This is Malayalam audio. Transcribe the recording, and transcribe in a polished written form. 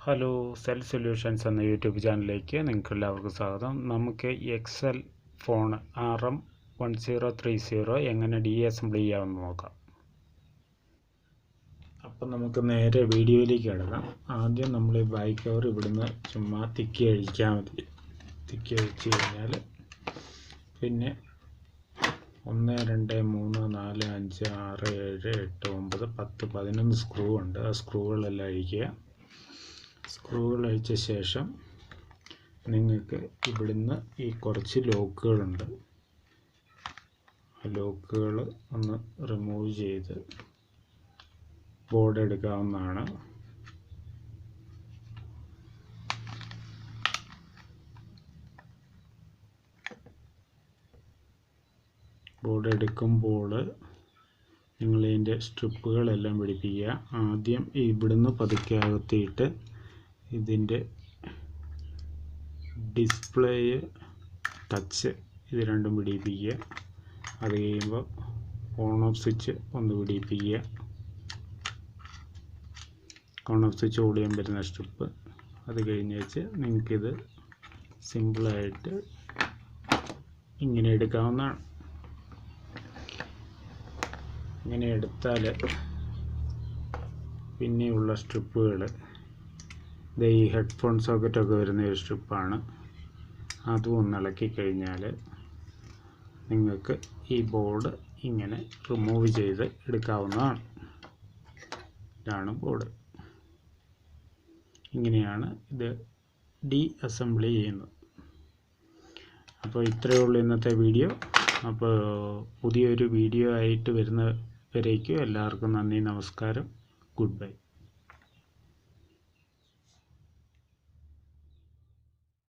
ഹലോ, സെൽ സൊല്യൂഷൻസ് എന്ന യൂട്യൂബ് ചാനലിലേക്ക് നിങ്ങൾക്ക് എല്ലാവർക്കും സ്വാഗതം. നമുക്ക് എക്സൽ ഫോൺ RM1030 എങ്ങനെ ഡീഅസംബിൾ ചെയ്യാമെന്ന് നോക്കാം. അപ്പം നമുക്ക് നേരെ വീഡിയോയിലേക്ക് കിടക്കാം. ആദ്യം നമ്മൾ ഈ ബാക്ക് കവർ ഇവിടുന്ന് ചുമ്മാ തിക്കി അഴിക്കാൻ മതി. തിക്കി അഴിച്ച് കഴിഞ്ഞാൽ പിന്നെ 1 2 3 4 5 6 7 8 9 10 11 സ്ക്രൂ ഉണ്ട്. ആ സ്ക്രൂകളെല്ലാം അഴിക്കുക. സ്ക്രൂകൾ അഴിച്ച ശേഷം നിങ്ങൾക്ക് ഇവിടുന്ന് ഈ കുറച്ച് ലോക്കുകളുണ്ട്. ആ ലോക്കുകൾ ഒന്ന് റിമൂവ് ചെയ്ത് ബോർഡ് എടുക്കാവുന്നതാണ്. ബോർഡ് എടുക്കുമ്പോൾ നിങ്ങൾ ഇതിൻ്റെ സ്ട്രിപ്പുകളെല്ലാം പിടിപ്പിക്കുക. ആദ്യം ഇവിടുന്ന് പതുക്കെ അകത്തിയിട്ട് ഇതിൻ്റെ ഡിസ്പ്ലേ ടച്ച് ഇത് രണ്ടും പിടിപ്പിക്കുക. അത് കഴിയുമ്പോൾ ഓൺ ഓഫ് സ്വിച്ച് ഒന്ന് പിടിപ്പിക്കുക. ഓൺ ഓഫ് സ്വിച്ച് ഓൺ ചെയ്യാൻ പറ്റുന്ന സ്ട്രിപ്പ് അത് കഴിഞ്ഞ് വെച്ച് നിങ്ങൾക്കിത് സിമ്പിളായിട്ട് ഇങ്ങനെ എടുക്കാവുന്നതാണ്. ഇങ്ങനെ എടുത്താൽ പിന്നെയുള്ള സ്ട്രിപ്പുകൾ ഈ ഹെഡ്ഫോൺ സോക്കറ്റൊക്കെ വരുന്ന ഒരു സ്ട്രിപ്പാണ്. അതും ഒന്ന് ഇളക്കി കഴിഞ്ഞാൽ നിങ്ങൾക്ക് ഈ ബോർഡ് ഇങ്ങനെ റിമൂവ് ചെയ്ത് എടുക്കാവുന്നതാണ്. ഇതാണ് ബോർഡ്. ഇങ്ങനെയാണ് ഇത് ഡീഅസംബിൾ ചെയ്യുന്നത്. അപ്പോൾ ഇത്രയേ ഉള്ളൂ ഇന്നത്തെ വീഡിയോ. അപ്പോൾ പുതിയൊരു വീഡിയോ ആയിട്ട് വരുന്നവരേക്കും എല്ലാവർക്കും നന്ദി, നമസ്കാരം, ഗുഡ് ബൈ.